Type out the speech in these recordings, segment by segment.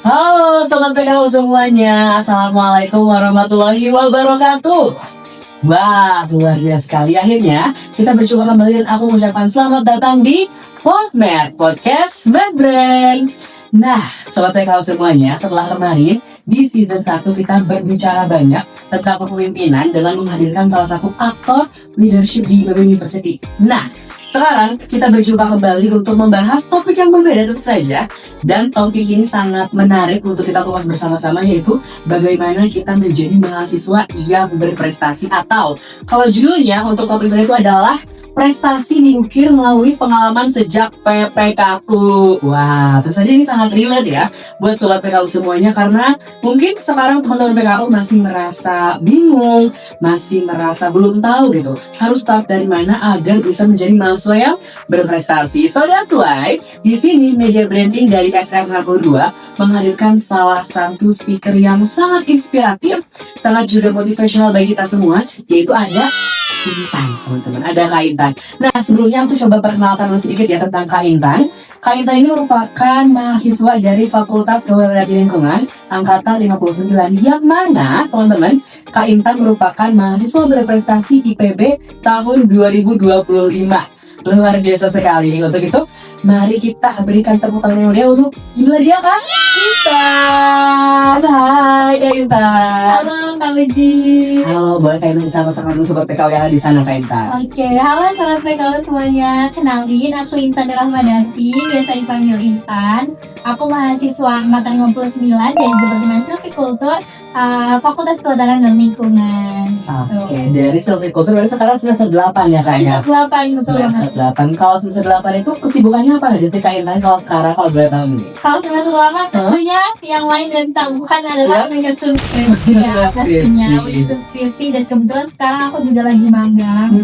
Halo Sobat PKU semuanya, Assalamualaikum warahmatullahi wabarakatuh. Wah, luar biasa sekali. Akhirnya kita berjumpa kembali dan aku mengucapkan selamat datang di Podmed, Podcast Medbrand. Nah, Sobat PKU semuanya, setelah kemarin di season 1 kita berbicara banyak tentang kepemimpinan dengan menghadirkan salah satu aktor leadership di IPB University. Nah, sekarang kita berjumpa kembali untuk membahas topik yang berbeda tentu saja. Dan topik ini sangat menarik untuk kita kupas bersama-sama, yaitu bagaimana kita menjadi mahasiswa yang berprestasi. Atau kalau judulnya untuk topik saya itu adalah prestasi diukir melalui pengalaman sejak PPKU. Wah, tentu saja ini sangat relate ya buat Sobat PKU semuanya. Karena mungkin sekarang teman-teman PKU masih merasa bingung, masih merasa belum tahu gitu harus start dari mana agar bisa menjadi mahasiswa yang berprestasi. So that's why di sini media branding dari KSR 62 menghadirkan salah satu speaker yang sangat inspiratif, sangat juga motivational bagi kita semua, yaitu ada Intan, teman-teman. Ada Kak Intan. Nah, sebelumnya aku coba perkenalkan dulu sedikit ya tentang Kak Intan. Kak Intan ini merupakan mahasiswa dari Fakultas Kehutanan Lingkungan angkatan 59, yang mana, teman-teman, Kak Intan merupakan mahasiswa berprestasi IPB tahun 2025. Luar biasa sekali. Untuk itu, mari kita berikan tepuk tangan yang meriah untuk dia Kak Intan. Hai Kak Intan. Halo Kak Uji. Halo, boleh Kak Intan sama-sama dulu Sobat PKW yang ada di sana Kak Intan. Oke, halo Sobat PKW semuanya. Kenalin, aku Intan Rahmadati, biasa dipanggil Intan. Aku mahasiswa angkatan 59 dari Departemen Silvicultur, Fakultas Kehutanan dan Lingkungan. Oke, dari Silvicultur berarti sekarang semester 8 ya Kak ya? Semester 8, betul Semester banget. 8. Kalau semester 8 itu kesibukannya apa aja sih Kak Intan kalau sekarang, kalau boleh tahu nih? Kalau semester 8 tentunya yang lain dan tak bukan adalah menyusun skripsi ya. Skripsi. Menyusun skripsi, dan kebetulan sekarang aku juga lagi magang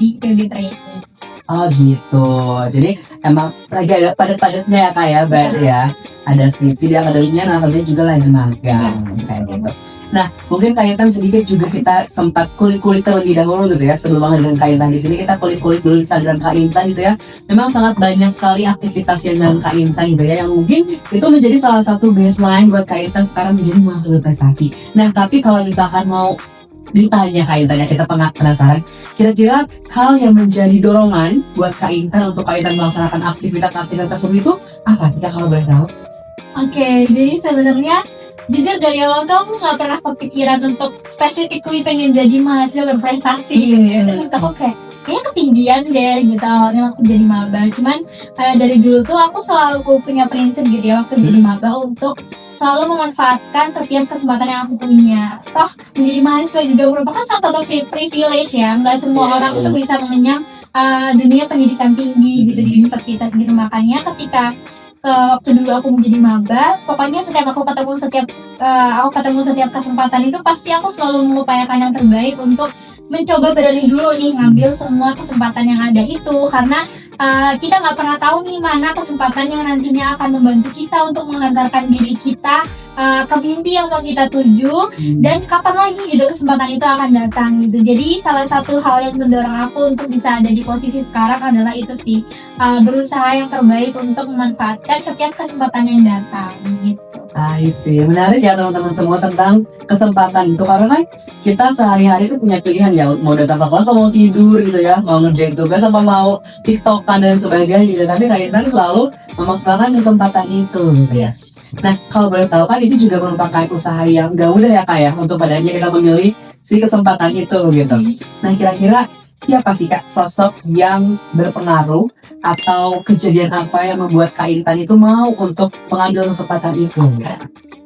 di PB Training. Oh gitu, jadi emang lagi ada padat-padatnya ya Kak ya, berarti ya. Ada skripsi di akademiknya, nah akademiknya juga lagi magang kayak gitu. Nah, mungkin Kak Intan sedikit juga kita sempat kulik-kulik terlebih dahulu gitu ya. Sebelum menghadirkan Kak Intan di sini, kita kulik-kulik dulu Instagram Kak Intan gitu ya. Memang sangat banyak sekali aktivitas yang dengan Kak Intan gitu ya, yang mungkin itu menjadi salah satu baseline buat Kak Intan sekarang menjadi mahasiswa berprestasi. Nah, tapi kalau misalkan mau ditanya Kak Intan ya, kita penasaran kira-kira hal yang menjadi dorongan buat Kak Intan untuk Kak Intan melaksanakan aktivitas-aktivitas tersebut itu apa sih Kak, kalau boleh tahu? Oke, jadi sebenarnya jujur dari awal tuh aku nggak pernah kepikiran untuk specifically pengen jadi mahasiswa berprestasi gitu ya. Terus aku kayaknya ketinggian deh gitu awalnya aku jadi maba. Cuman dari dulu tuh aku selalu punya prinsip gitu ya waktu jadi maba untuk selalu memanfaatkan setiap kesempatan yang aku punya. Toh menjadi mahasiswa juga merupakan salah satu privilege ya. Nggak semua orang tuh bisa mengenyam dunia pendidikan tinggi gitu di universitas gitu. Makanya ketika waktu dulu aku menjadi maba, pokoknya setiap aku ketemu setiap kesempatan itu pasti aku selalu mengupayakan yang terbaik untuk mencoba berani dulu nih ngambil semua kesempatan yang ada itu, karena kita nggak pernah tahu nih mana kesempatan yang nantinya akan membantu kita untuk mengantarkan diri kita ke mimpi yang mau kita tuju, dan kapan lagi gitu kesempatan itu akan datang gitu. Jadi salah satu hal yang mendorong aku untuk bisa ada di posisi sekarang adalah itu sih, berusaha yang terbaik untuk memanfaatkan setiap kesempatan yang datang gitu. Sih, menarik ya teman-teman semua tentang kesempatan itu, karena kan kita sehari-hari itu punya pilihan ya, mau datang ke kelas, mau tidur gitu ya, mau ngerjain tugas, apa mau tiktokan dan sebagainya gitu. Tapi Kak Intan selalu memaksakan kesempatan itu gitu ya. Nah, kalau boleh tahu kan itu juga merupakan usaha yang gak mudah ya Kak ya, untuk pada akhirnya kita memilih si kesempatan itu gitu. Nah, kira-kira siapa sih Kak sosok yang berpengaruh atau kejadian apa yang membuat Kak Intan itu mau untuk mengambil kesempatan itu?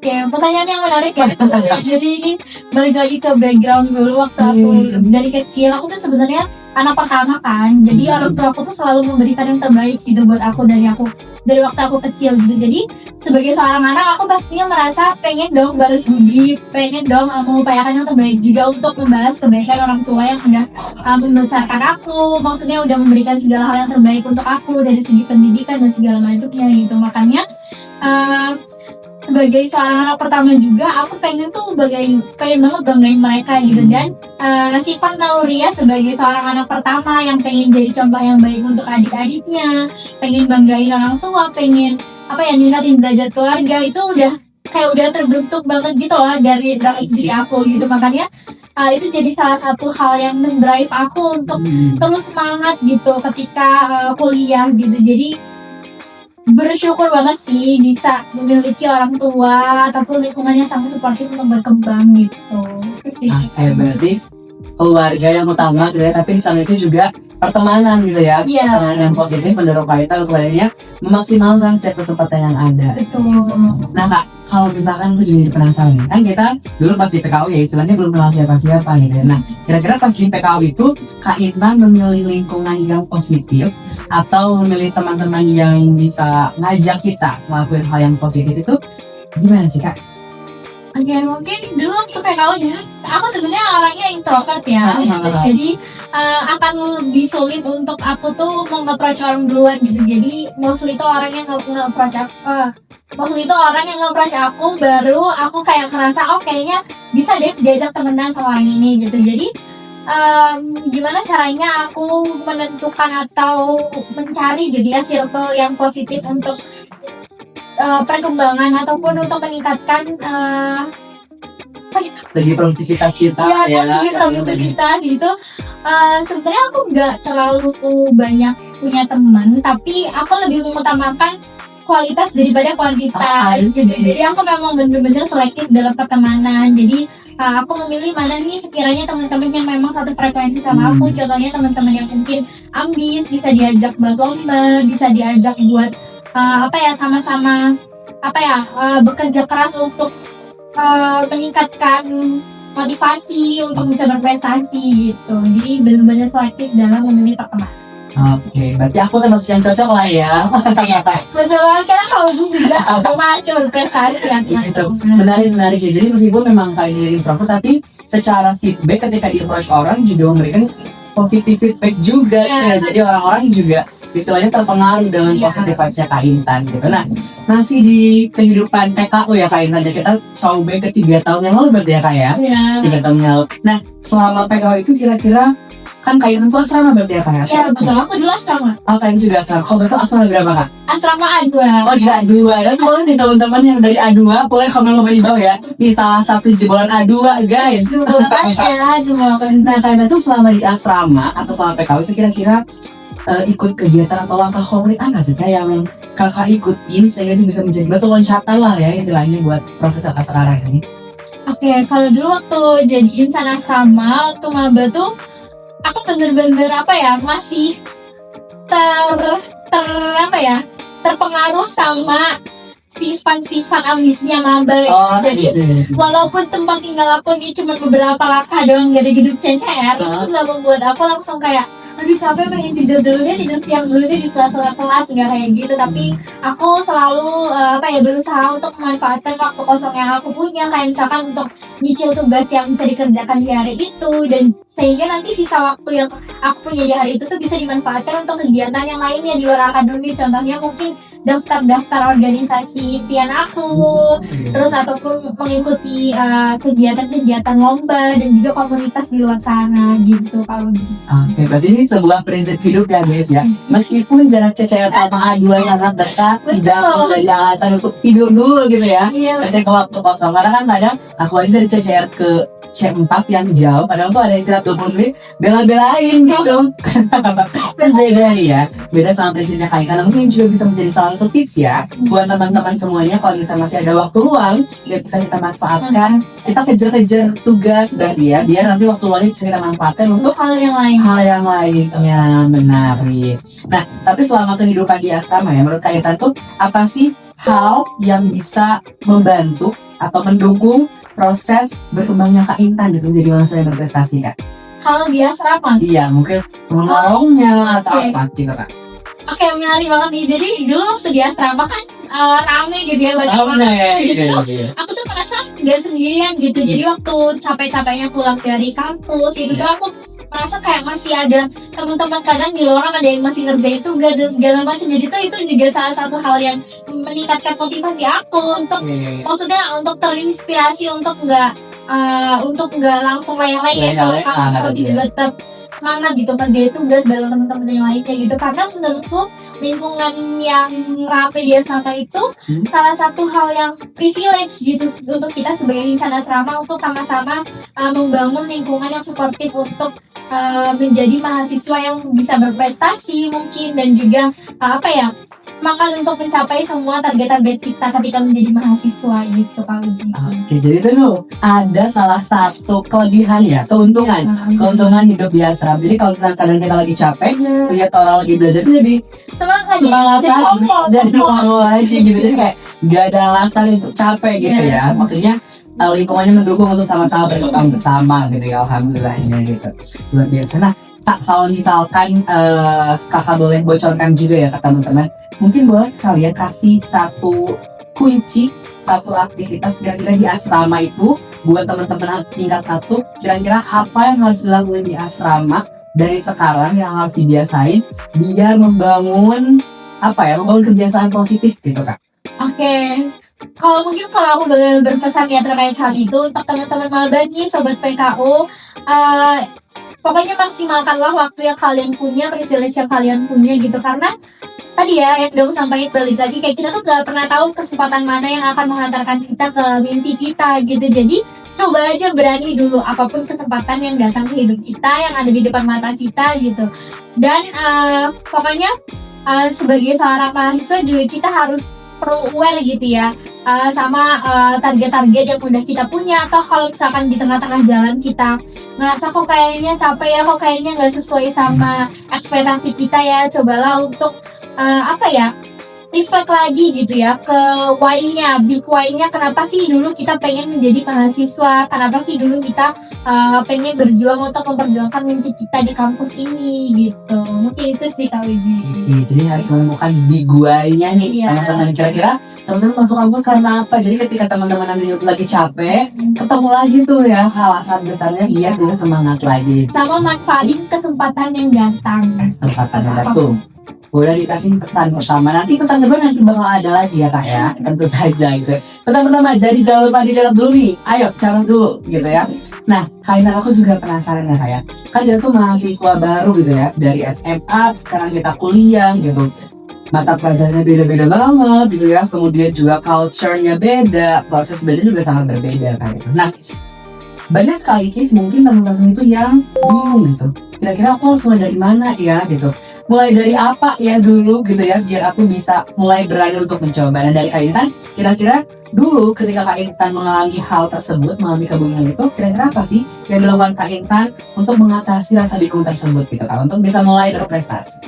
Oke, pertanyaan yang menarik ya. Jadi ini balik lagi ke background dulu. Waktu aku dari kecil, aku tuh sebenarnya anak pertama kan. Jadi orang tua aku tuh selalu memberikan yang terbaik gitu buat aku dari waktu aku kecil gitu. Jadi sebagai seorang anak, aku pastinya merasa pengen dong balas budi, pengen dong mengupayakan yang terbaik juga untuk membalas kebaikan orang tua yang udah membesarkan aku. Maksudnya udah memberikan segala hal yang terbaik untuk aku dari segi pendidikan dan segala macamnya gitu. Makanya sebagai seorang anak pertama juga, aku pengen banget banggain mereka gitu. Dan sifat naluriah sebagai seorang anak pertama yang pengen jadi contoh yang baik untuk adik-adiknya, pengen banggain orang tua, pengen ningkatin derajat keluarga, itu udah kayak udah terbentuk banget gitu loh dari diri aku gitu. Makanya itu jadi salah satu hal yang mendrive aku untuk terus semangat gitu ketika kuliah gitu. Jadi bersyukur banget sih bisa memiliki orang tua ataupun lingkungan yang sangat suportif untuk berkembang gitu. Itu sih. Berarti keluarga yang utama gitu ya, tapi di sana itu juga pertemanan gitu ya. Iya. Pertemanan yang positif mendorong kita untuk lainnya memaksimalkan setiap kesempatan yang ada. Betul. Nah Kak, kalau misalkan gue jadi penasaran nih, kan kita dulu pas di PKU ya istilahnya belum kenal siapa-siapa gitu ya. Nah, kira-kira pas di PKU itu Kak Intan memilih lingkungan yang positif atau memilih teman-teman yang bisa ngajak kita ngelakuin hal yang positif itu gimana sih Kak? Oke, mungkin dulu waktu PKU juga aku sebenarnya orangnya introvert ya. Jadi akan lebih sulit untuk aku tuh mau nge-approach orang duluan gitu. Jadi mostly itu orang yang nge-approach aku. Mostly itu orang yang nge-approach aku, baru aku kayak merasa oh kayaknya bisa deh diajak temenan sama orang ini gitu. Jadi gimana caranya aku menentukan atau mencari jadi ya circle yang positif untuk perkembangan ataupun untuk meningkatkan Segi produktivitas kita kita gitu. Sebenarnya aku nggak terlalu banyak punya teman, tapi aku lebih mengutamakan kualitas daripada kuantitas gitu. Jadi aku memang bener-bener selektif dalam pertemanan. Jadi aku memilih mana nih sekiranya teman-teman yang memang satu frekuensi sama aku. Contohnya teman-teman yang mungkin ambis, bisa diajak berlomba, bisa diajak buat sama-sama bekerja keras untuk meningkatkan motivasi untuk bisa berprestasi gitu. Jadi benar-benar selektif dalam memilih pertemanan. Oke, berarti aku termasuk yang cocok lah ya. Betul, karena kamu juga macam berprestasi kan. Gitu. Menarik ya. Jadi meskipun memang kayak jadi introvert, tapi secara feedback ketika di approach orang juga memberikan positif feedback juga. Ya. Jadi orang-orang juga istilahnya terpengaruh dengan positif vibes-nya Kak Intan gitu. Nah, masih di kehidupan TKU ya Kak Intan, ya kita coba ke 3 tahun yang lalu berarti ya Kak ya? Iya. 3 tahun yang lalu. Nah, selama PKU itu kira-kira kan Kak Intan tuh asrama berarti ya Kak ya? Iya betul, aku dulu asrama. Oh, Kak Intan juga asrama. Kalau betul asrama berapa Kak? Asrama A2. Oh, di A2. Dan boleh nih teman-teman yang dari A2 boleh komen-komen di bawah ya. Ini salah satu jebolan A2 guys. Nah, Kak Intan tuh selama di asrama atau selama PKU itu kira-kira ikut kegiatan atau langkah konkret apa sih Kak yang kakak ikutin sehingga itu bisa menjadi batu loncatan lah ya istilahnya buat proses kakak sekarang ini? Oke, kalau dulu waktu jadi insan asrama, waktu maba tuh aku bener-bener masih terpengaruh sama sifat-sifat ambisnya maba. Jadi walaupun tempat tinggal aku ini cuma beberapa langkah doang dari gedung CCR, itu nggak membuat aku langsung kayak aduh capek pengen tidur dulu deh, tidur siang dulu deh di sela-sela kelas, nggak kayak gitu. Tapi aku selalu berusaha untuk memanfaatkan waktu kosong yang aku punya, kayak misalkan untuk nyicil tugas yang bisa dikerjakan di hari itu, dan sehingga nanti sisa waktu yang aku punya di hari itu tuh bisa dimanfaatkan untuk kegiatan yang lainnya di luar akademik. Contohnya mungkin daftar organisasi pian aku, terus ataupun mengikuti kegiatan-kegiatan lomba dan juga komunitas di luar sana gitu kalau bisa. Oke, berarti ini sebuah prinsip hidup ya guys ya. Meskipun jarak CCR sama A2 sangat dekat, tidak menjadi alasan untuk tidur dulu gitu ya. Nanti ke waktu kosong, karena kan kadang aku aja dari CCR ke C4 yang jauh, padahal tuh ada istirahat 20 menit, bela-belain gitu. Kan beda ya, beda sama prinsipnya Kak Intan. Mungkin juga bisa menjadi salah satu tips ya buat teman-teman semuanya, kalau misalnya masih ada waktu luang yang bisa kita manfaatkan, kita kejar-kejar tugas udah ya, biar nanti waktu luangnya bisa kita manfaatkan untuk hal yang lain. Ya, menarik. Nah, tapi selama kehidupan di asrama ya, menurut Kak Intan tuh apa sih hal yang bisa membantu atau mendukung proses berkembangnya Kak Intan gitu menjadi manusia yang berprestasi Kak? Hal di asrama? Iya, mungkin menolongnya atau apa gitu Kak? Oke, menarik banget nih. Jadi dulu waktu di asrama kan rame gitu ya, banyak orang. Jadi aku tuh merasa gak sendirian gitu. Jadi waktu capek-capeknya pulang dari kampus itu tuh aku merasa kayak masih ada teman-teman, kadang di luar ada yang masih ngerjain tugas dan segala macam. Jadi tuh itu juga salah satu hal yang meningkatkan motivasi aku untuk maksudnya untuk terinspirasi untuk nggak langsung layang-layang tapi juga tetap semangat gitu kerja tugas bareng teman-teman yang lainnya gitu, karena menurutku lingkungan yang rapi di asrama itu salah satu hal yang privilege gitu untuk kita sebagai insan asrama untuk sama-sama membangun lingkungan yang suportif untuk menjadi mahasiswa yang bisa berprestasi mungkin, dan juga semangat untuk mencapai semua target-target kita ketika menjadi mahasiswa gitu Kak Uji. Oke, jadi itu tuh ada salah satu kelebihan ya, keuntungan hidup di asrama. Jadi kalau misalnya kadang kita lagi capek, lihat orang lagi belajar itu jadi Semangat lagi, jadi mau lagi gitu. Jadi kayak gak ada alasan untuk capek gitu ya. Maksudnya lingkungannya mendukung untuk sama-sama berkembang bersama gitu ya, alhamdulillahnya gitu. Luar biasa. Nah, Kak, kalau misalkan kakak boleh bocorkan juga ya ke teman-teman, mungkin boleh kalian kasih satu kunci, satu aktivitas kira-kira di asrama itu buat teman-teman tingkat 1, kira-kira apa yang harus dilakukan di asrama dari sekarang yang harus dibiasain biar membangun kebiasaan positif gitu Kak. Oke. Kalau aku boleh berpesan ya terkait hal itu untuk teman-teman maba nih, sobat PKU, pokoknya maksimalkanlah waktu yang kalian punya, privilege yang kalian punya gitu, karena tadi ya yang udah aku sampaikan, balik lagi kayak kita tuh gak pernah tahu kesempatan mana yang akan menghantarkan kita ke mimpi kita gitu. Jadi coba aja berani dulu apapun kesempatan yang datang ke hidup kita, yang ada di depan mata kita gitu. Dan pokoknya sebagai seorang mahasiswa juga kita harus perlu aware gitu ya sama target-target yang udah kita punya, atau kalau misalkan di tengah-tengah jalan kita ngerasa kok kayaknya capek ya, kok kayaknya nggak sesuai sama ekspektasi kita ya, cobalah untuk reflect lagi gitu ya ke why-nya, big why-nya, kenapa sih dulu kita pengen menjadi mahasiswa, kenapa sih dulu kita pengen berjuang untuk memperjuangkan mimpi kita di kampus ini gitu. Mungkin itu sih Kak Uji. Jadi harus menemukan big why-nya nih teman-teman. Kira-kira teman-teman masuk kampus karena apa? Jadi ketika teman-teman nanti lagi capek, ketemu lagi tuh ya alasan besarnya biar dia semangat lagi. Sama manfaatin kesempatan yang datang. Kesempatan yang datang. Udah dikasih pesan pertama, nanti pesan kedua nanti bakal ada lagi ya Kak ya, tentu saja gitu. Pertama-tama jadi jangan lupa dicatat dulu nih, ayo catat dulu gitu ya. Nah, kayaknya aku juga penasaran ya Kak ya, kan kita tuh mahasiswa baru gitu ya, dari SMA sekarang kita kuliah gitu, mata pelajarannya beda-beda banget gitu ya, kemudian juga culture-nya beda, proses belajar juga sangat berbeda Kak gitu. Nah, banyak sekali case mungkin teman-teman itu yang bingung gitu, kira-kira aku harus mulai dari mana ya gitu, mulai dari apa ya dulu gitu ya, biar aku bisa mulai berani untuk mencoba. Nah dari Kak Intan, kira-kira dulu ketika Kak Intan mengalami hal tersebut, mengalami kebingungan itu, kira-kira apa sih yang dilakukan Kak Intan untuk mengatasi rasa bingung tersebut gitu Kak, untuk bisa mulai berprestasi?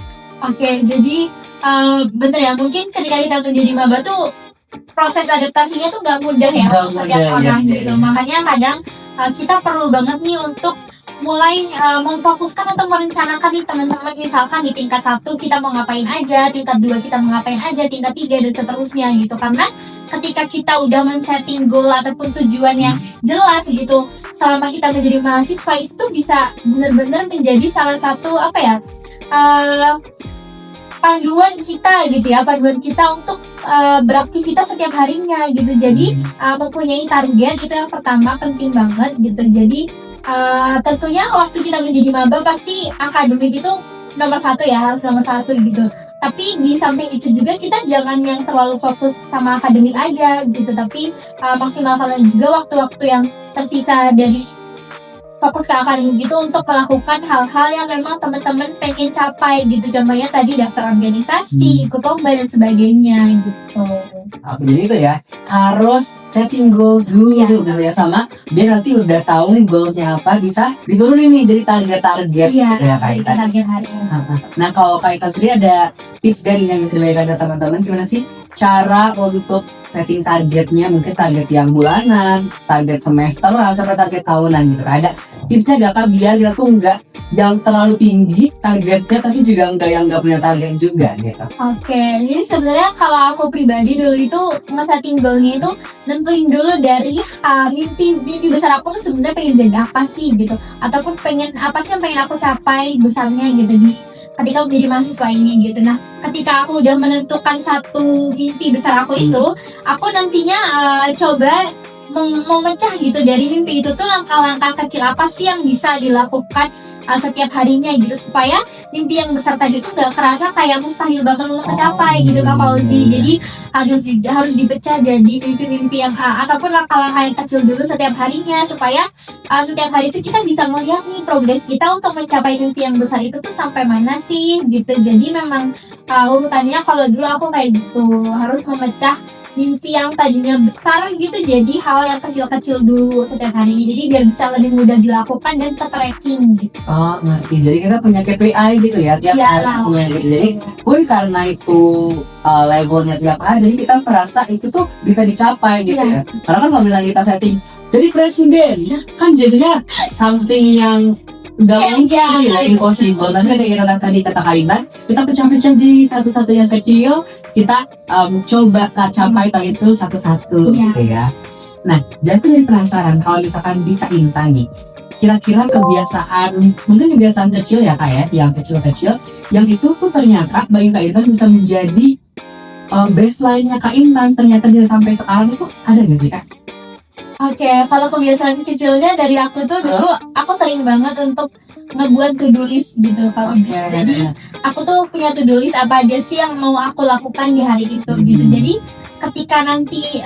Oke, jadi bener ya, mungkin ketika kita menjadi maba tuh proses adaptasinya tuh gak mudah ya untuk setiap orang gitu. Makanya kadang kita perlu banget nih untuk mulai memfokuskan atau merencanakan nih teman-teman, misalkan di tingkat 1 kita mau ngapain aja, tingkat 2 kita mau ngapain aja, tingkat 3 dan seterusnya gitu. Karena ketika kita udah men-setting goal ataupun tujuan yang jelas gitu, selama kita menjadi mahasiswa itu bisa benar-benar menjadi salah satu panduan kita gitu ya, panduan kita untuk beraktivitas setiap harinya gitu. Jadi mempunyai target itu yang pertama penting banget gitu. Jadi tentunya waktu kita menjadi maba pasti akademik itu nomor 1 ya, harus nomor 1 gitu. Tapi di samping itu juga kita jangan yang terlalu fokus sama akademik aja gitu, tapi maksimalkan juga waktu-waktu yang tersisa dari fokus ke akademik gitu untuk melakukan hal-hal yang memang teman-teman pengen capai gitu. Contohnya tadi daftar organisasi, ikut lomba dan sebagainya gitu. Jadi itu ya, harus setting goals dulu gitu ya, sama biar nanti udah tahu nih goalsnya apa, bisa diturunin nih jadi target-target gitu ya Kak. Target harian. Nah kalau Kak Intan sendiri ada tips dari yang bisa diberikan ke teman-teman, gimana sih cara untuk setting targetnya, mungkin target yang bulanan, target semesteran, sampai target tahunan gitu. Ada tipsnya gak Kak, biar kita tuh nggak yang terlalu tinggi targetnya, tapi juga nggak yang nggak punya target juga gitu. Oke, jadi sebenarnya kalau aku pribadi dulu itu nge-setting goalnya itu nentuin dulu dari mimpi besar aku tuh sebenarnya pengen jadi apa sih gitu, ataupun pengen apa sih yang pengen aku capai besarnya gitu di ketika menjadi mahasiswa ini gitu. Nah, ketika aku udah menentukan satu mimpi besar aku itu, aku nantinya coba memecah gitu dari mimpi itu tuh langkah-langkah kecil apa sih yang bisa dilakukan setiap harinya gitu, supaya mimpi yang besar tadi tuh gak kerasa kayak mustahil banget untuk tercapai gitu Kak Fauzi. Jadi harus dipecah jadi mimpi-mimpi yang ataupun langkah-langkah yang kecil dulu setiap harinya, supaya setiap hari itu kita bisa melihat nih progres kita untuk mencapai mimpi yang besar itu tuh sampai mana sih gitu. Jadi memang urutannya kalau dulu aku kayak gitu, harus memecah mimpi yang tadinya besar gitu jadi hal yang kecil-kecil dulu setiap hari, jadi biar bisa lebih mudah dilakukan dan tracking gitu. Oh, ngerti. Jadi kita punya KPI gitu ya tiap Iya, harinya gitu. Jadi pun karena itu levelnya tiap hari, jadi kita merasa itu tuh bisa dicapai gitu ya. Karena kan kalau misalnya kita setting jadi presiden, kan jadinya something yang gak mungkin gitu ya, impossible. Tapi ketika kita tadi kata kaitan, kita pecah-pecah jadi satu-satu yang kecil, kita coba capai tadi itu satu-satu gitu ya. Nah, jadi aku jadi penasaran kalau misalkan di Kak Intan nih, kira-kira mungkin kebiasaan kecil ya Kak ya, yang kecil-kecil, yang itu tuh ternyata bagi Kak Intan bisa menjadi baseline-nya Kak Intan, ternyata dia sampai sekarang itu ada gak sih Kak? Oke, kalau kebiasaan kecilnya dari aku tuh dulu, aku sering banget untuk ngebuat to-do list gitu kalau jadi aku tuh punya to-do list apa aja sih yang mau aku lakukan di hari itu gitu. Jadi ketika nanti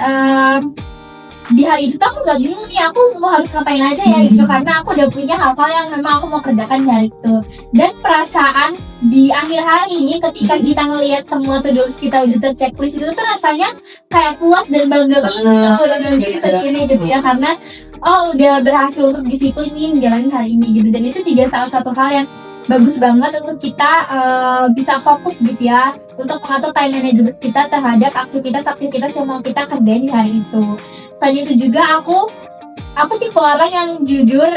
di hari itu tuh aku gak bingung nih aku mau harus ngapain aja ya gitu, karena aku udah punya hal-hal yang memang aku mau kerjakan di hari itu. Dan perasaan di akhir hari ini ketika kita ngelihat semua to-do list kita udah terchecklist itu tuh rasanya kayak puas dan bangga banget udah segini gitu ya, karena udah berhasil untuk disiplin jalanin hari ini gitu. Dan itu juga salah satu hal yang bagus banget untuk kita bisa fokus gitu ya, untuk mengatur time management kita terhadap aktivitas yang mau kita kerjain di hari itu. Selain itu juga aku tipe orang yang jujur,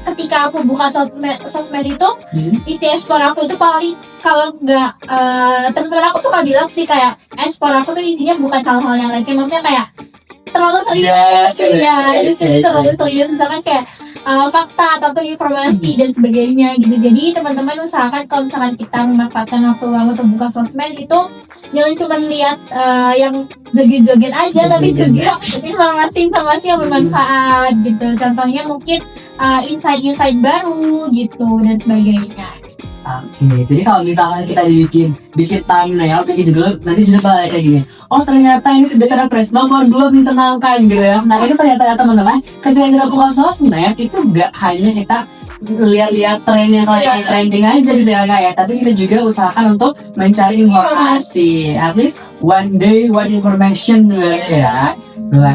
ketika aku buka sosmed itu isi explore aku itu paling, kalau nggak teman-teman aku suka bilang sih kayak explore aku tuh isinya bukan hal-hal yang receh, maksudnya kayak terlalu serius terlalu serius, misalkan kayak fakta ataupun informasi dan sebagainya gitu. Jadi teman-teman usahakan kalau misalkan kita memanfaatkan waktu luang untuk buka sosmed itu jangan cuma lihat yang joget-joget aja, tapi juga informasi-informasi yang bermanfaat gitu. Contohnya mungkin insight-insight baru gitu dan sebagainya. Oke, jadi kalau misalnya kita bikin thumbnail, bikin judul, nanti judul bakal kayak gini. Oh ternyata ini kebiasaan press nomor 2 menyenangkan gitu ya. Nah itu ternyata teman-teman, ketika kita buka sosmed itu gak hanya kita lihat-lihat trennya kalau yang trending aja gitu ya Kak ya, tapi kita juga usahakan untuk mencari informasi. At least one day one information ya.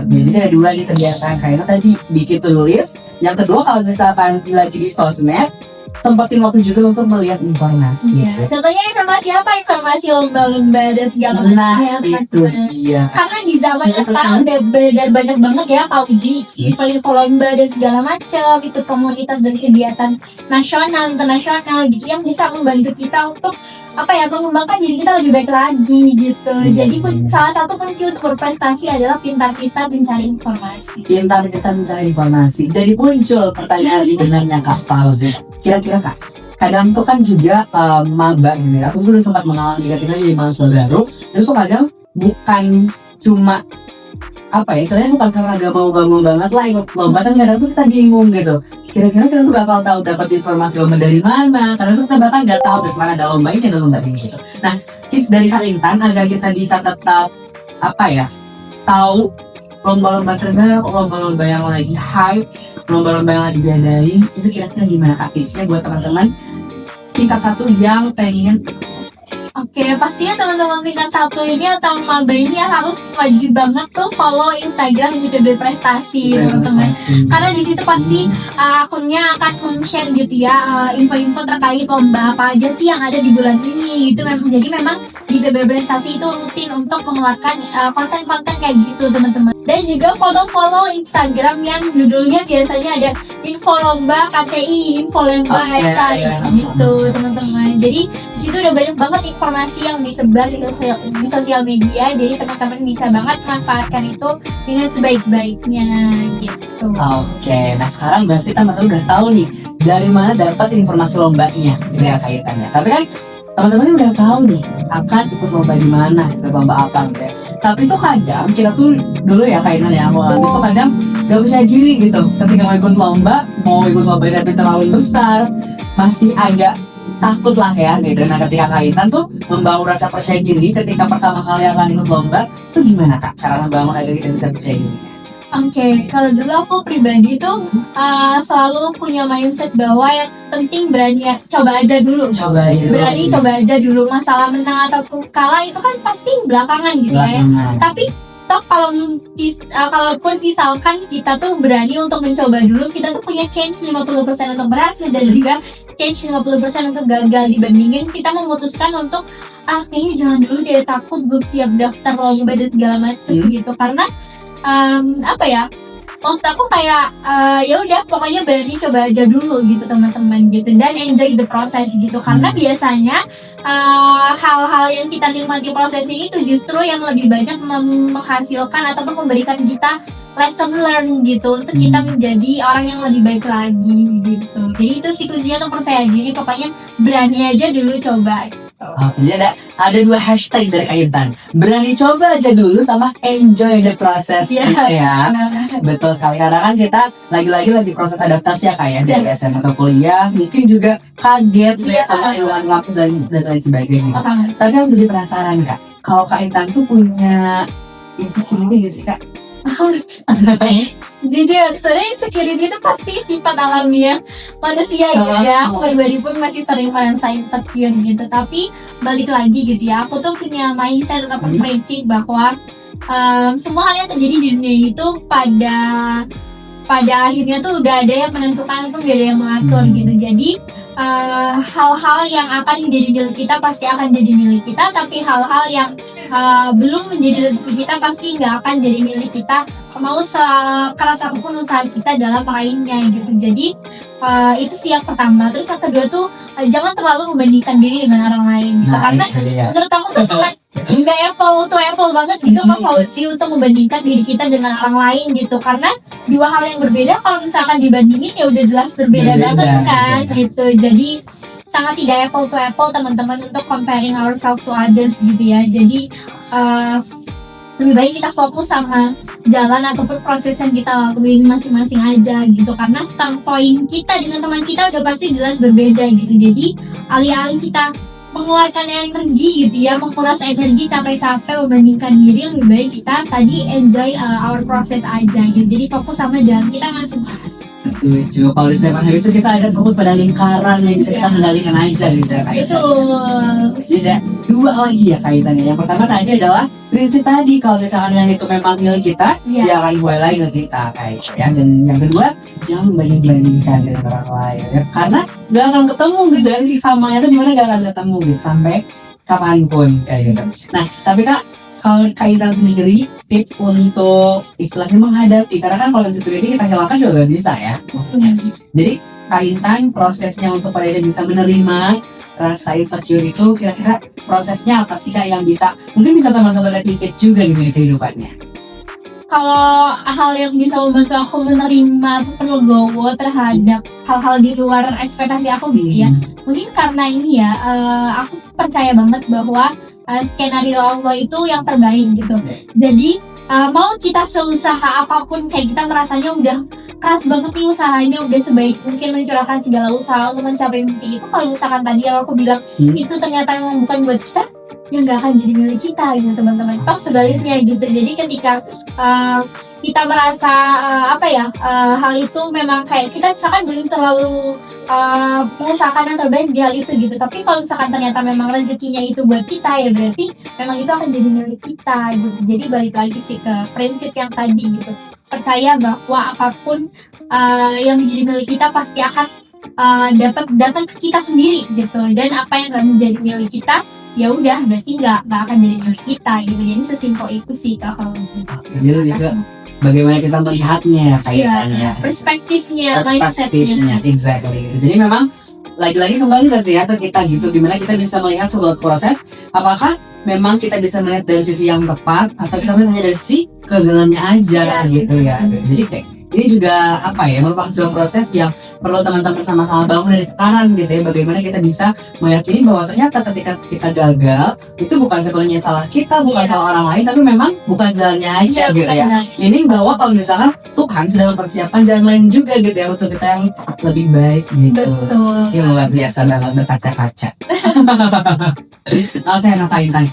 Jadi ada 2 nih kebiasaan kayaknya tadi bikin tulis. Yang kedua kalau misalkan lagi di sosmed, sempatin waktu juga untuk melihat informasi. Contohnya informasi apa? Informasi lomba-lomba dan segala macam. Nah itu dia. Karena di zaman sekarang udah beredar banyak banget ya Pak Uji, info lomba dan segala macam, ikut komunitas dan kegiatan nasional, internasional gitu yang bisa membantu kita untuk mengembangkan diri kita lebih baik lagi gitu. Jadi salah satu kunci untuk berprestasi adalah pintar-pintar mencari informasi. Pintar-pintar mencari informasi. Jadi muncul pertanyaan sebenarnya Kak Fauzi. Kira-kira Kak, kadang tuh kan juga maba gitu ya. Aku sudah sempat mengalami ketika jadi mahasiswa baru, itu tuh kadang bukan cuma istilahnya bukan karena gak mau banget lah ikut lomba, kan kadang tuh kita bingung gitu. Kira-kira kita tuh bakal tahu dapat informasi lomba dari mana, karena tuh kita bahkan gak tahu dari mana ada lomba ini gitu. Nah, tips dari Kak Intan agar kita bisa tetap tahu lomba-lomba terbaru, lomba-lomba yang lagi hype, lomba-lomba yang lagi diadain, itu kira-kira gimana Kak tipsnya buat teman-teman tingkat 1 yang pengen Oke, pastinya teman-teman tingkat 1 ini atau maba ini harus wajib banget tuh follow Instagram IPB Prestasi teman-teman. Karena di situ pasti akunnya akan men-share gitu ya info-info terkait lomba apa aja sih yang ada di bulan ini. Itu memang di IPB Prestasi itu rutin untuk mengeluarkan konten-konten kayak gitu teman-teman. Dan juga follow Instagram yang judulnya biasanya ada info lomba KTI, info lomba gitu teman-teman. Jadi di situ udah banyak banget informasi yang disebar di sosial media, jadi teman-teman bisa banget manfaatkan itu dengan sebaik-baiknya gitu. Oke, nah sekarang berarti teman-teman udah tahu nih dari mana dapat informasi lombanya gitu ya kaitannya. Tapi kan teman-teman udah tahu nih akan ikut lomba di mana, ikut lomba apa gitu ya. Tapi tuh kadang kita tuh dulu ya kainan ya mau itu kadang gak percaya diri gitu ketika mau ikut lomba tapi terlalu besar, masih agak takut lah ya gitu. Nah ketika Kaitan tuh membangun rasa percaya diri ketika pertama kali akan ikut lomba, itu gimana Kak cara membangun agar kita bisa percaya diri? Oke, kalau dulu aku pribadi tuh selalu punya mindset bahwa yang penting berani coba aja dulu. Berani coba aja dulu. Masalah menang atau kalah itu kan pasti belakangan gitu ya. Tapi toh kalaupun misalkan kita tuh berani untuk mencoba dulu, kita tuh punya chance 50% untuk berhasil dan juga chance 50% untuk gagal, dibandingin kita memutuskan untuk kayaknya jangan dulu deh, takut belum siap daftar lomba dan segala macem gitu. Karena apa ya, maksud aku kayak ya udah pokoknya berani coba aja dulu gitu teman-teman gitu, dan enjoy the process gitu. Karena biasanya hal-hal yang kita nikmati prosesnya itu justru yang lebih banyak menghasilkan ataupun memberikan kita lesson learn gitu, untuk kita menjadi orang yang lebih baik lagi gitu. Jadi itu sih kuncinya untuk percaya diri, pokoknya berani aja dulu coba. Jadi ada 2 hashtag dari Kaitan, berani coba aja dulu sama enjoy the process ya. Betul sekali, karena kan kita lagi proses adaptasi ya Kak dari SMA ke kuliah, mungkin juga kaget sama lingkungan kampus dan lain sebagainya. Tapi aku jadi penasaran Kak, kalau Kaitan tuh punya insecurity gak sih Kak? Jujur, sebenarnya insecurity itu pasti sifat alamiah manusia gitu ya. Pribadi pun masih sering merasa insecure gitu. Tapi balik lagi gitu ya, aku tuh punya mindset atau prinsip bahwa semua hal yang terjadi di dunia itu pada akhirnya tuh udah ada yang menentukan, tuh udah ada yang mengatur gitu. Jadi hal-hal yang akan menjadi milik kita pasti akan jadi milik kita, tapi hal-hal yang belum menjadi rezeki kita pasti nggak akan jadi milik kita, mau sekeras apapun usaha kita dalam meraihnya gitu. Jadi itu sih yang pertama. Terus yang kedua tuh jangan terlalu membandingkan diri dengan orang lain gitu. Karena menurut aku tuh sangat nggak apple banget gitu kalau sih untuk membandingkan diri kita dengan orang lain gitu. Karena 2 hal yang berbeda kalau misalkan dibandingin ya udah jelas berbeda banget kan gitu. Jadi sangat tidak apple to apple teman-teman untuk comparing ourselves to others gitu ya. Jadi lebih baik kita fokus sama jalan ataupun proses yang kita lakuin masing-masing aja gitu. Karena standpoint kita dengan teman kita udah pasti jelas berbeda gitu. Jadi alih-alih kita mengeluarkan energi gitu ya, menguras energi capek-capek membandingkan diri, lebih baik kita tadi enjoy our process aja gitu. Jadi fokus sama jalan kita masing-masing. Setuju. Kalau di Stefan Habis itu kita ada fokus pada lingkaran yang bisa kita kendalikan aja gitu ya. Betul. Sudah 2 lagi ya kaitannya. Yang pertama tadi adalah prinsip tadi, kalau misalkan yang itu memang milik kita, ya akan boleh lagi ke kita kayak ya. Dan yang kedua, jangan membanding-bandingkan dengan orang lain ya. Karena gak akan ketemu gitu ya, samanya tuh dimana gak akan ketemu gitu sampai kapanpun kayak gitu. Nah tapi Kak, kalau Kaitan sendiri tips untuk istilahnya menghadapi, karena kan kalau insecurity kita hilangkan juga gak bisa ya maksudnya. Jadi Kaitan prosesnya untuk pada bisa menerima rasa insecure itu, kira-kira prosesnya apa sih Kak yang bisa mungkin bisa teman-teman replicate juga gitu di kehidupannya? Kalau hal yang bisa membantu aku menerima ataupun legowo terhadap hal-hal di luar ekspektasi aku gitu ya, mungkin karena ini ya, aku percaya banget bahwa skenario Allah itu yang terbaik gitu. Jadi mau kita seusaha apapun, kayak kita merasanya udah keras banget nih usahanya, udah sebaik mungkin mencurahkan segala usaha untuk mencapai mimpi itu, kalau misalkan tadi yang aku bilang itu ternyata memang bukan buat kita, ya nggak akan jadi milik kita gitu teman-teman. Toh sebaliknya gitu. Jadi ketika kita merasa hal itu memang kayak kita misalkan belum terlalu mengusahakan yang terbaik di hal itu gitu, tapi kalau misalkan ternyata memang rezekinya itu buat kita, ya berarti memang itu akan jadi milik kita gitu. Jadi balik lagi sih ke prinsip yang tadi gitu, percaya bahwa apapun yang menjadi milik kita pasti akan datang ke kita sendiri gitu. Dan apa yang nggak menjadi milik kita, ya udah berarti nggak akan jadi milik kita gitu. Jadi sesimpel itu sih kalau jadi juga bagaimana kita melihatnya kaitannya, perspektifnya, exactly gitu. Jadi memang lagi-lagi kembali berarti ya ke kita gitu, dimana kita bisa melihat sebuah proses, apakah memang kita bisa melihat dari sisi yang tepat atau kita melihat hanya dari sisi kegagalannya aja gitu ya. Jadi kayak ini juga merupakan sebuah proses yang perlu teman-teman sama-sama bangun dari sekarang gitu ya. Bagaimana kita bisa meyakini bahwa ternyata ketika kita gagal itu bukan sepenuhnya salah kita, bukan salah orang lain, tapi memang bukan jalannya aja gitu ya. Ini bahwa kalau misalkan Tuhan sudah mempersiapkan jalan lain juga gitu ya untuk kita yang lebih baik gitu. Betul. Ini luar biasa dalam berkaca-kaca. Oke, nah Intan,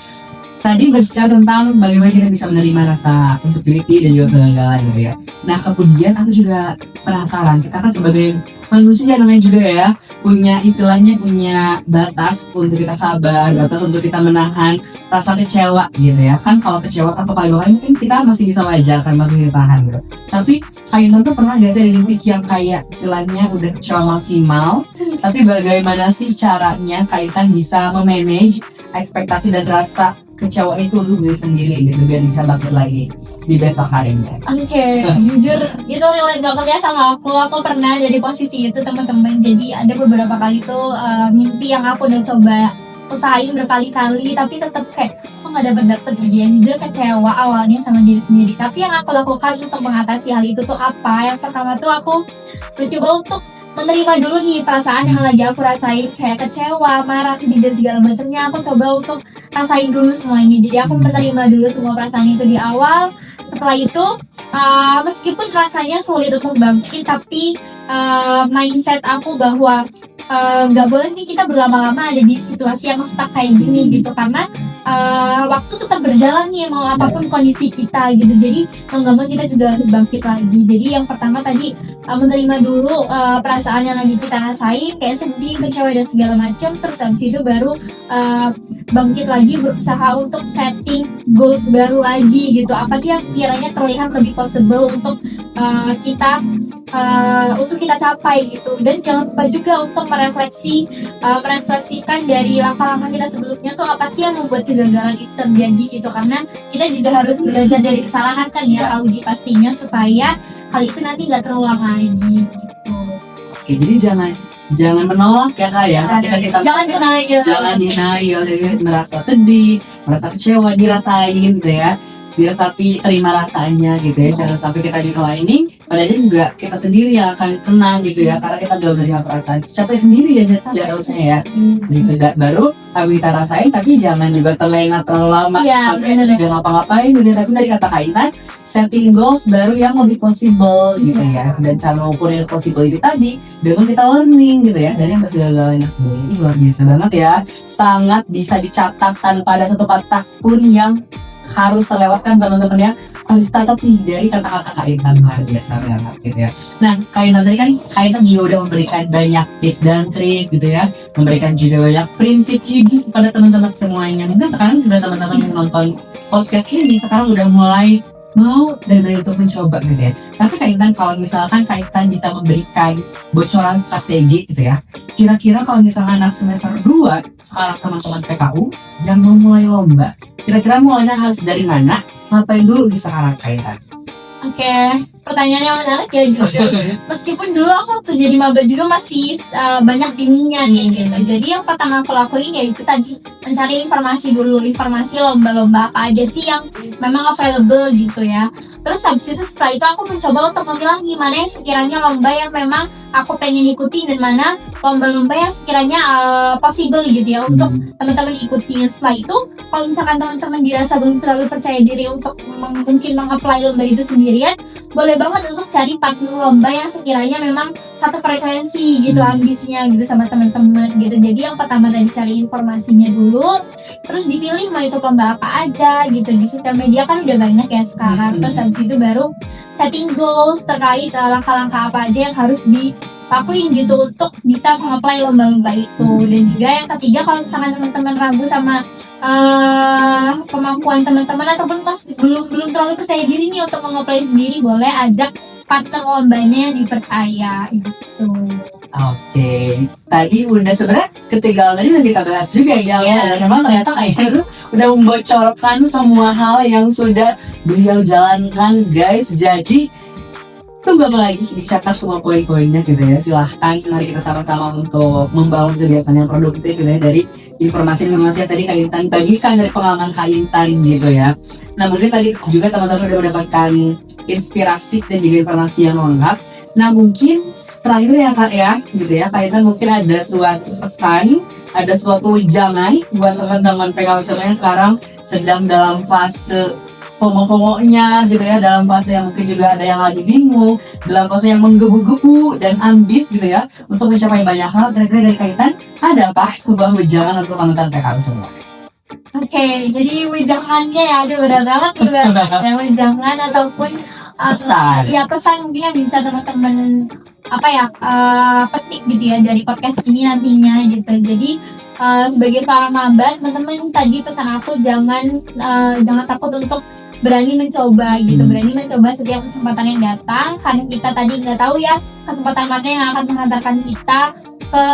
tadi berbicara tentang bagaimana kita bisa menerima rasa insecurity dan juga kegagalan gitu ya. Nah kemudian aku juga penasaran, kita kan sebagai manusia namanya juga ya, punya batas untuk kita sabar, batas untuk kita menahan rasa kecewa gitu ya. Kan kalau kecewa kan paling mungkin kita masih bisa wajarkan, masih kita tahan gitu. Tapi Intan tuh pernah gak sih ada titik yang kayak istilahnya udah kecewa maksimal, tapi bagaimana sih caranya Intan bisa memanage ekspektasi dan rasa kecewa itu untuk diri sendiri gitu biar bisa bangkit lagi di besok harinya. Oke, jujur itu relate banget ya sama aku. Aku pernah jadi posisi itu teman-teman. Jadi ada beberapa kali tuh mimpi yang aku udah coba usahain berkali-kali, tapi tetap kayak aku nggak dapet gitu ya. Jujur kecewa awalnya sama diri sendiri. Tapi yang aku lakukan untuk mengatasi hal itu tuh apa? Yang pertama tuh aku mencoba untuk menerima dulu nih perasaan yang lagi aku rasain, kayak kecewa, marah, sedih dan segala macamnya. Aku coba untuk rasain dulu semuanya. Jadi aku menerima dulu semua perasaan itu di awal. Setelah itu meskipun rasanya sulit untuk bangkit, tapi mindset aku bahwa nggak boleh nih kita berlama-lama ada di situasi yang stuck kayak gini gitu, karena waktu tetap berjalan nih mau apapun kondisi kita gitu. Jadi mau nggak mau kita juga harus bangkit lagi. Jadi yang pertama tadi menerima dulu perasaan yang lagi kita rasain, kayak sedih, kecewa dan segala macam. Terus habis itu baru bangkit lagi, berusaha untuk setting goals baru lagi gitu. Apa sih yang sekiranya terlihat lebih possible untuk kita capai gitu. Dan jangan lupa juga untuk merefleksikan dari langkah-langkah kita sebelumnya tuh apa sih yang membuat kegagalan itu terjadi gitu. Karena kita juga harus belajar dari kesalahan kan ya, Auji, pastinya, supaya hal itu nanti nggak terulang lagi gitu. Oke, jadi jangan menolak ya Kak ya. Ketika kita jangan denial, merasa sedih, merasa kecewa, dirasain gitu ya. Tapi terima rasanya gitu ya. Terus tapi kita declining, padahal juga kita sendiri yang akan kena gitu ya, karena kita gagal dari perasaan. Capek sendiri ya jatuhnya ya. Gitu baru tapi kita rasain, tapi jangan juga terlena terlalu lama sampai juga ngapa-ngapain gitu. Tapi dari kata Intan, setting goals baru yang lebih possible gitu ya. Dan cara mengukur possible itu tadi dengan kita learning gitu ya dari kegagalan yang sendiri. Ini luar biasa banget ya. Sangat bisa dicatat tanpa ada satu kata pun yang harus terlewatkan teman-teman ya. Harus tetap nih dari kata-kata Kak Intan, luar biasa banget gitu ya. Nah Kak Intan tadi kan Kak Intan juga udah memberikan banyak tips dan trik gitu ya, memberikan juga banyak prinsip hidup pada teman-teman semuanya. Mungkin sekarang juga teman-teman yang nonton podcast ini sekarang udah mulai mau dan dari untuk mencoba gitu ya. Tapi Kak Intan, kalau misalkan Kak Intan bisa memberikan bocoran strategi gitu ya, kira-kira kalau misalkan anak semester 2 sekarang teman-teman PKU yang mau mulai lomba, kira-kira mulainya harus dari mana? Ngapain dulu di sekarang Kak Intan? Oke, pertanyaan yang menarik ya juga. Meskipun dulu aku tuh jadi maba juga masih banyak bingungnya nih gitu. Jadi yang pertama aku lakuin ya itu tadi mencari informasi dulu, informasi lomba-lomba apa aja sih yang memang available gitu ya. Terus habis itu setelah itu aku mencoba untuk memilah gimana yang sekiranya lomba yang memang aku pengen ikuti dan mana lomba-lomba yang sekiranya possible gitu ya untuk teman-teman ikuti. Setelah itu kalau misalkan teman-teman dirasa belum terlalu percaya diri untuk mungkin meng-apply lomba itu sendirian, boleh banget untuk cari partner lomba yang sekiranya memang satu frekuensi gitu ambisinya gitu sama teman-teman gitu. Jadi yang pertama tadi cari informasinya dulu, terus dipilih mau itu lomba apa aja gitu. Di sosial media kan udah banyak ya sekarang. Terus habis itu baru setting goals terkait langkah-langkah apa aja yang harus dilakuin gitu untuk bisa mengapply lomba-lomba itu. Dan juga yang ketiga, kalau misalkan teman-teman ragu sama kemampuan teman-teman ataupun belum terlalu percaya diri nih untuk mengapply sendiri, boleh ajak partner lombanya yang dipercaya gitu. Oke, tadi udah sebenarnya ketinggalan tadi udah kita bahas juga ya. Dan memang ternyata kayaknya udah membocorkan semua hal yang sudah beliau jalankan guys. Jadi tunggu apa lagi, dicatat semua poin-poinnya gitu ya. Silahkan mari kita sama-sama untuk membangun kegiatan yang produktif gitu ya, dari informasi-informasi yang tadi Kak Intan bagikan dari pengalaman Kak Intan gitu ya. Nah mungkin tadi juga teman-teman udah mendapatkan inspirasi dan juga informasi yang lengkap. Nah mungkin terakhir ya Kak ya, gitu ya Kak Intan mungkin ada suatu pesan, ada suatu wejangan buat teman-teman PKW yang sekarang sedang dalam fase FOMO-FOMO-nya gitu ya, dalam fase yang mungkin juga ada yang lagi bingung, dalam fase yang menggebu-gebu dan ambis gitu ya untuk mencapai banyak hal. Kira-kira dari Kak Intan ada apa sebuah wejangan untuk teman-teman PKW semua? Oke, jadi wejangannya ya ada berat banget tuh ya, wejangan ataupun Pesan. ya pesan mungkin yang bisa teman-teman petik gitu ya dari podcast ini nantinya gitu. Jadi sebagai seorang maba, teman-teman tadi pesan aku jangan takut untuk berani mencoba gitu, berani mencoba setiap kesempatan yang datang, karena kita tadi nggak tahu ya kesempatan mana yang akan mengantarkan kita ke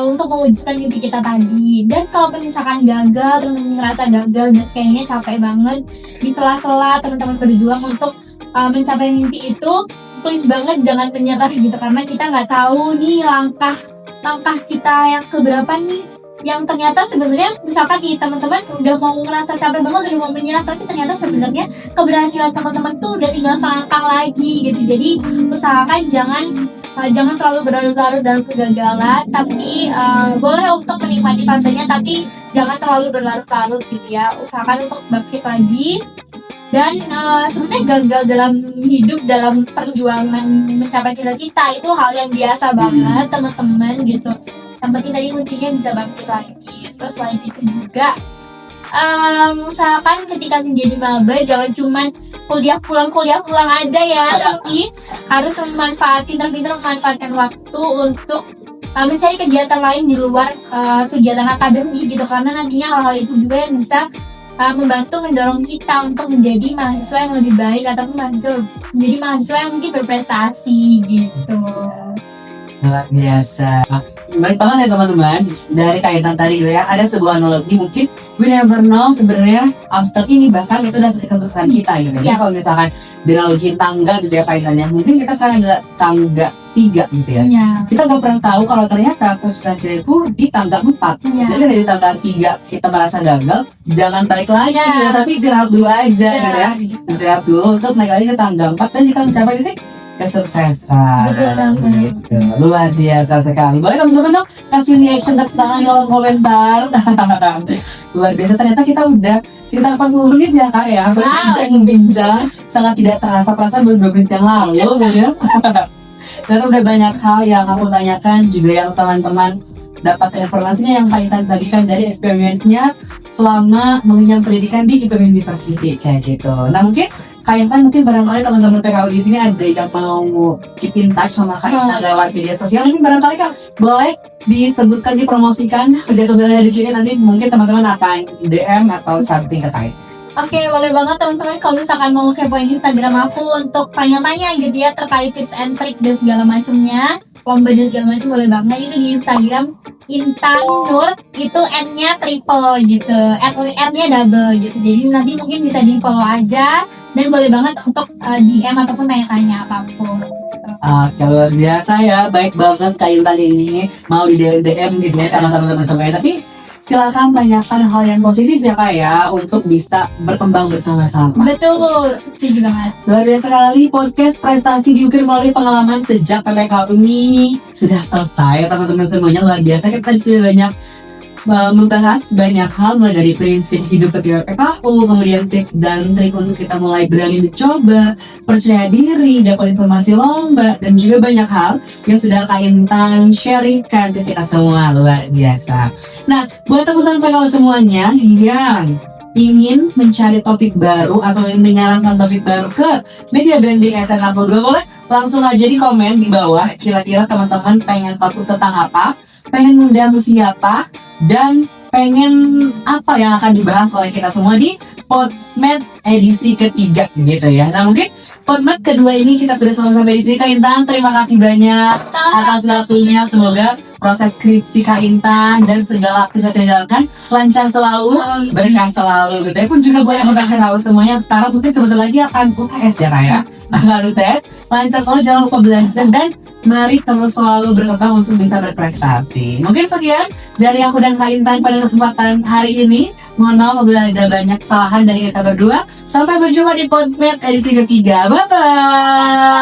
untuk mewujudkan mimpi kita tadi. Dan kalau misalkan gagal, teman-teman ngerasa gagal dan kayaknya capek banget, di sela-sela teman-teman berjuang untuk mencapai mimpi itu, please banget jangan menyerah gitu, karena kita nggak tahu nih langkah kita yang keberapa nih, yang ternyata sebenarnya misalkan nih teman-teman udah mau ngerasa capek banget, udah mau menyerah, tapi ternyata sebenarnya keberhasilan teman-teman tuh udah tinggal selangkah lagi gitu. Jadi usahakan jangan terlalu berlarut-larut dalam kegagalan, tapi boleh untuk menikmati fasenya, tapi jangan terlalu berlarut-larut gitu ya. Usahakan untuk bangkit lagi. Dan sebenarnya gagal dalam hidup, dalam perjuangan mencapai cita-cita itu hal yang biasa banget teman-teman gitu. Yang penting tadi kuncinya bisa bangkit lagi. Terus selain itu juga usahakan ketika menjadi maba jangan cuman kuliah pulang aja ya, tapi harus pintar-pintar memanfaatkan waktu untuk mencari kegiatan lain di luar kegiatan akademik gitu, karena nantinya hal-hal itu juga yang bisa membantu mendorong kita untuk menjadi mahasiswa yang lebih baik, ataupun menjadi mahasiswa yang mungkin berprestasi gitu. Luar biasa. Baik banget ya teman-teman. Dari Kak Intan tadi gitu ya, ada sebuah analogi mungkin we never know sebenarnya after ini bahkan itu udah keputusan kita gitu ya. Kalau misalkan analogi tangga gitu ya Kak Intan ya, mungkin kita sekarang adalah tangga 3 gitu ya. Kita nggak pernah tahu kalau ternyata kesusahan kita itu di tangga 4. Jadi dari tangga 3 kita merasa gagal, jangan balik lagi gitu ya, tapi istirahat dulu aja gitu ya. Istirahat dulu untuk naik lagi ke tangga 4 dan kita mencapai titik kesuksesan. Gitu. Luar biasa sekali. Boleh teman-teman dong kasih reaction tentang kolom komentar. Luar biasa, ternyata kita udah sekitar 40 menit ya Kak ya berbincang sangat tidak terasa, perasaan baru 2 menit yang lalu gitu ya. Ternyata udah banyak hal yang aku tanyakan juga yang teman-teman dapat informasinya yang Kak Intan bagikan dari experience-nya selama mengenyam pendidikan di IPB University kayak gitu. Nah mungkin Kak Intan, mungkin barangkali teman-teman PKW di sini ada yang mau keep in touch sama Kak Intan lewat media sosial, mungkin barangkali Kak boleh disebutkan, dipromosikan media sosialnya di sini, nanti mungkin teman-teman akan DM atau something ke Kak Intan. Oke, boleh banget teman-teman kalau misalkan mau kepoin Instagram aku untuk tanya-tanya gitu ya terkait tips and trick dan segala macamnya, lomba dan segala macam, boleh banget itu di Instagram Intan Nur, itu N-nya triple gitu, R-nya double gitu. Jadi nanti mungkin bisa di follow aja, dan boleh banget untuk DM ataupun tanya-tanya apapun. Oke, luar biasa ya, baik banget Kak Intan ini mau di DM gitu ya sama-sama teman-teman. Tapi silakan tanyakan hal yang positif ya Kak ya, untuk bisa berkembang bersama-sama. Betul, setuju banget. Luar biasa sekali, podcast prestasi diukir melalui pengalaman sejak PPK ini sudah selesai teman-teman semuanya. Luar biasa, kita sudah banyak membahas banyak hal, mulai dari prinsip hidup ketika PKU, kemudian tips dan trik untuk kita mulai berani mencoba, percaya diri, dapat informasi lomba, dan juga banyak hal yang sudah Kak Intan sharingkan ke kita semua. Luar biasa. Nah, buat teman-teman PKU semuanya yang ingin mencari topik baru atau ingin menyarankan topik baru ke media branding SN62, boleh langsung aja di komen di bawah, kira-kira teman-teman pengen topik tentang apa, pengen ngundang siapa, dan pengen apa yang akan dibahas oleh kita semua di Podmed edisi ketiga gitu ya. Nah mungkin Podmed kedua ini kita sudah sampai di sini. Kak Intan, terima kasih banyak atas waktunya. Semoga proses skripsi Kak Intan dan segala aktivitas yang dijalankan lancar selalu, berkah selalu gitu ya. Pun juga buat teman-teman tahu semuanya sekarang mungkin sebentar lagi akan UTS ya Kak ya. Akan UTS, lancar selalu, jangan lupa belajar dan mari terus selalu berkembang untuk bisa berprestasi. Mungkin sekian dari aku dan Kak Intan pada kesempatan hari ini. Mohon maaf apabila ada banyak kesalahan dari kita berdua. Sampai berjumpa di Podmed edisi ketiga. Bye-bye.